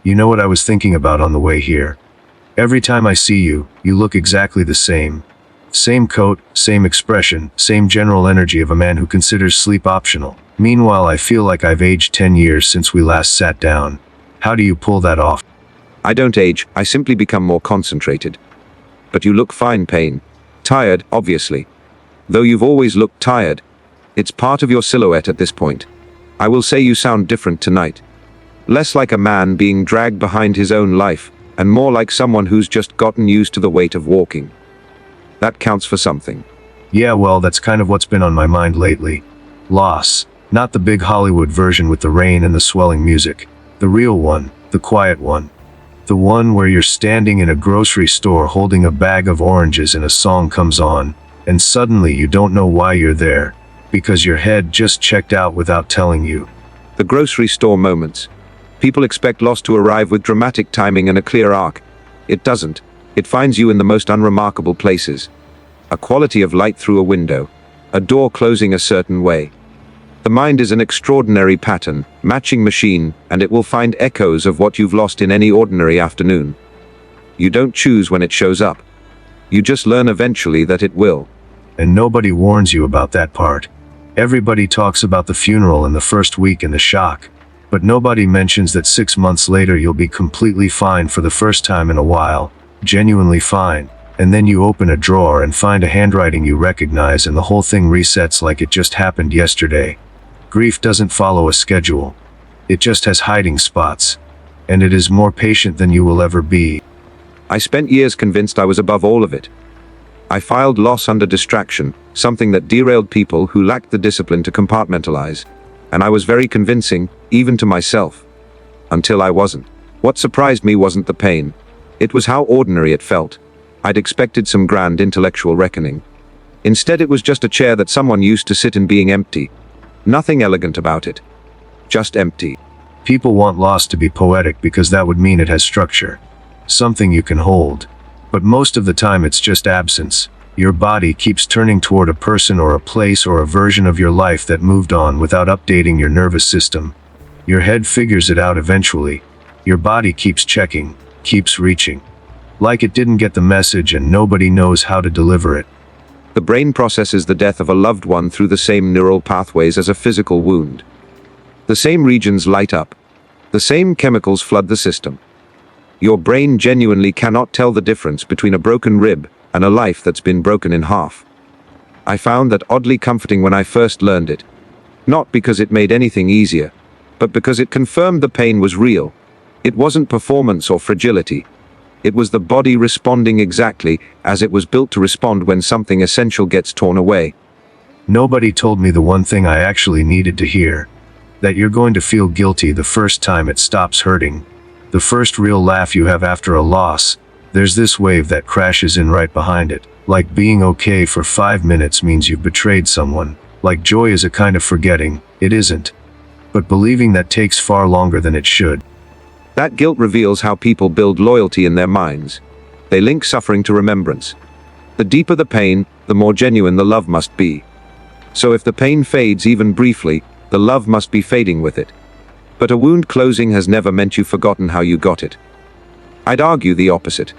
You know what I was thinking about on the way here? Every time I see you, you look exactly the same. Same coat, same expression, same general energy of a man who considers sleep optional. Meanwhile, I feel like I've aged 10 years since we last sat down. How do you pull that off? I don't age, I simply become more concentrated. But you look fine, Payne. Tired, obviously. Though you've always looked tired. It's part of your silhouette at this point. I will say you sound different tonight. Less like a man being dragged behind his own life, and more like someone who's just gotten used to the weight of walking. That counts for something. Yeah, well, that's kind of what's been on my mind lately. Loss. Not the big Hollywood version with the rain and the swelling music. The real one, the quiet one. The one where you're standing in a grocery store holding a bag of oranges and a song comes on, and suddenly you don't know why you're there, because your head just checked out without telling you. The grocery store moments. People expect loss to arrive with dramatic timing and a clear arc. It doesn't. It finds you in the most unremarkable places. A quality of light through a window. A door closing a certain way. The mind is an extraordinary pattern, matching machine, and it will find echoes of what you've lost in any ordinary afternoon. You don't choose when it shows up. You just learn eventually that it will. And nobody warns you about that part. Everybody talks about the funeral in the first week and the shock. But nobody mentions that 6 months later you'll be completely fine for the first time in a while. Genuinely fine, and then you open a drawer and find a handwriting you recognize and the whole thing resets like it just happened yesterday. Grief doesn't follow a schedule. It just has hiding spots. And it is more patient than you will ever be. I spent years convinced I was above all of it. I filed loss under distraction, something that derailed people who lacked the discipline to compartmentalize. And I was very convincing, even to myself. Until I wasn't. What surprised me wasn't the pain. It was how ordinary it felt. I'd expected some grand intellectual reckoning. Instead, it was just a chair that someone used to sit in being empty. Nothing elegant about it. Just empty. People want loss to be poetic because that would mean it has structure. Something you can hold. But most of the time it's just absence. Your body keeps turning toward a person or a place or a version of your life that moved on without updating your nervous system. Your head figures it out eventually. Your body keeps checking. Keeps reaching. Like it didn't get the message and nobody knows how to deliver it. The brain processes the death of a loved one through the same neural pathways as a physical wound. The same regions light up. The same chemicals flood the system. Your brain genuinely cannot tell the difference between a broken rib and a life that's been broken in half. I found that oddly comforting when I first learned it. Not because it made anything easier, but because it confirmed the pain was real. It wasn't performance or fragility. It was the body responding exactly as it was built to respond when something essential gets torn away. Nobody told me the one thing I actually needed to hear. That you're going to feel guilty the first time it stops hurting. The first real laugh you have after a loss. There's this wave that crashes in right behind it. Like being okay for 5 minutes means you've betrayed someone. Like joy is a kind of forgetting. It isn't. But believing that takes far longer than it should. That guilt reveals how people build loyalty in their minds. They link suffering to remembrance. The deeper the pain, the more genuine the love must be. So if the pain fades even briefly, the love must be fading with it. But a wound closing has never meant you've forgotten how you got it. I'd argue the opposite.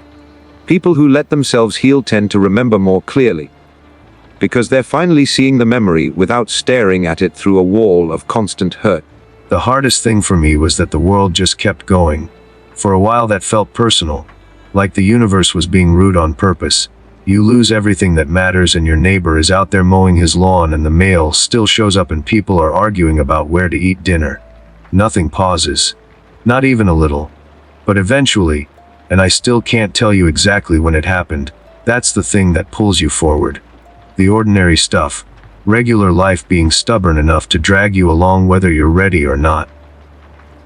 People who let themselves heal tend to remember more clearly. Because they're finally seeing the memory without staring at it through a wall of constant hurt. The hardest thing for me was that the world just kept going. For a while that felt personal. Like the universe was being rude on purpose. You lose everything that matters and your neighbor is out there mowing his lawn and the mail still shows up and people are arguing about where to eat dinner. Nothing pauses. Not even a little. But eventually, and I still can't tell you exactly when it happened, that's the thing that pulls you forward. The ordinary stuff. Regular life being stubborn enough to drag you along whether you're ready or not.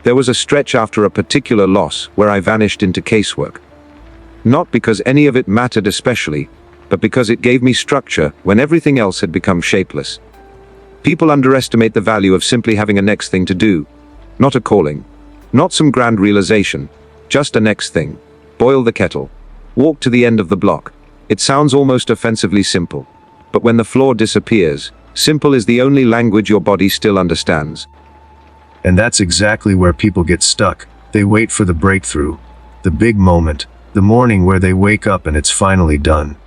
There was a stretch after a particular loss where I vanished into casework. Not because any of it mattered especially, but because it gave me structure when everything else had become shapeless. People underestimate the value of simply having a next thing to do. Not a calling. Not some grand realization. Just a next thing. Boil the kettle. Walk to the end of the block. It sounds almost offensively simple. But when the floor disappears, simple is the only language your body still understands. And that's exactly where people get stuck. They wait for the breakthrough, the big moment, the morning where they wake up and it's finally done.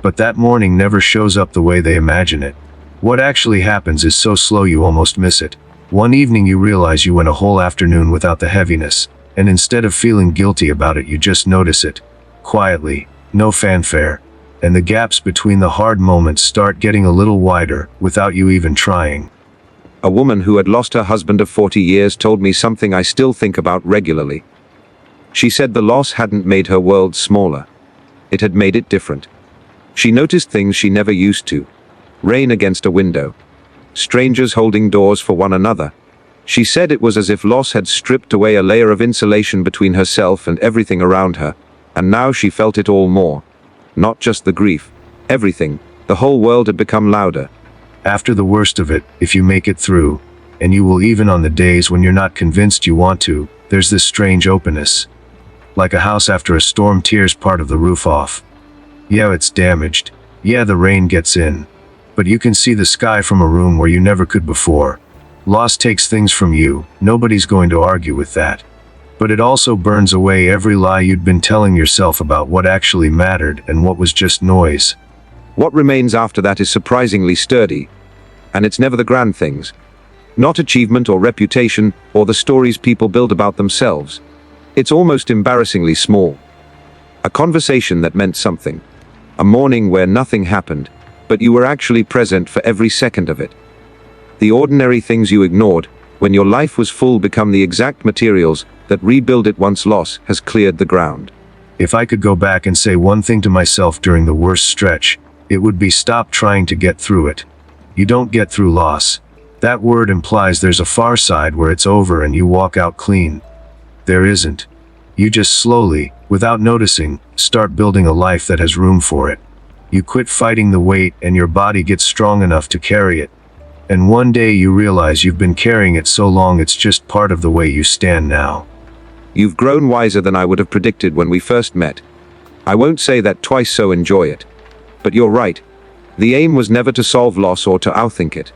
But that morning never shows up the way they imagine it. What actually happens is so slow you almost miss it. One evening you realize you went a whole afternoon without the heaviness, and instead of feeling guilty about it you just notice it. Quietly, no fanfare. And the gaps between the hard moments start getting a little wider, without you even trying. A woman who had lost her husband of 40 years told me something I still think about regularly. She said the loss hadn't made her world smaller. It had made it different. She noticed things she never used to. Rain against a window. Strangers holding doors for one another. She said it was as if loss had stripped away a layer of insulation between herself and everything around her, and now she felt it all more. Not just the grief. Everything. The whole world had become louder. After the worst of it, if you make it through, and you will even on the days when you're not convinced you want to, there's this strange openness. Like a house after a storm tears part of the roof off. Yeah, it's damaged. Yeah, the rain gets in. But you can see the sky from a room where you never could before. Loss takes things from you, nobody's going to argue with that. But it also burns away every lie you'd been telling yourself about what actually mattered and what was just noise. What remains after that is surprisingly sturdy. And it's never the grand things. Not achievement or reputation, or the stories people build about themselves. It's almost embarrassingly small. A conversation that meant something. A morning where nothing happened, but you were actually present for every second of it. The ordinary things you ignored, when your life was full, become the exact materials that rebuild it once loss has cleared the ground. If I could go back and say one thing to myself during the worst stretch, it would be stop trying to get through it. You don't get through loss. That word implies there's a far side where it's over and you walk out clean. There isn't. You just slowly, without noticing, start building a life that has room for it. You quit fighting the weight and your body gets strong enough to carry it. And one day you realize you've been carrying it so long it's just part of the way you stand now. You've grown wiser than I would have predicted when we first met. I won't say that twice, so enjoy it. But you're right. The aim was never to solve loss or to outthink it.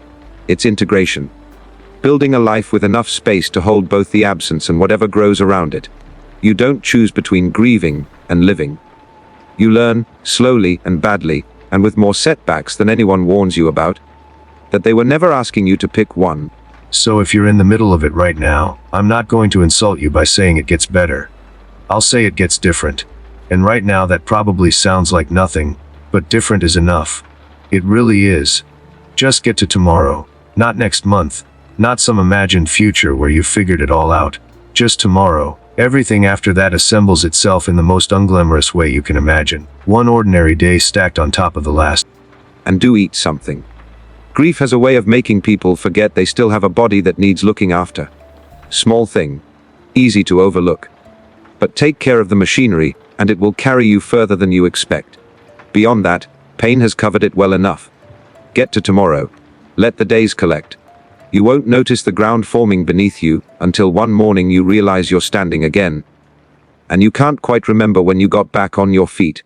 It's integration. Building a life with enough space to hold both the absence and whatever grows around it. You don't choose between grieving and living. You learn, slowly and badly, and with more setbacks than anyone warns you about, that they were never asking you to pick one. So if you're in the middle of it right now, I'm not going to insult you by saying it gets better. I'll say it gets different. And right now that probably sounds like nothing, but different is enough. It really is. Just get to tomorrow, not next month, not some imagined future where you've figured it all out. Just tomorrow. Everything after that assembles itself in the most unglamorous way you can imagine. One ordinary day stacked on top of the last. And do eat something. Grief has a way of making people forget they still have a body that needs looking after. Small thing. Easy to overlook. But take care of the machinery, and it will carry you further than you expect. Beyond that, pain has covered it well enough. Get to tomorrow. Let the days collect. You won't notice the ground forming beneath you until one morning you realize you're standing again. And you can't quite remember when you got back on your feet.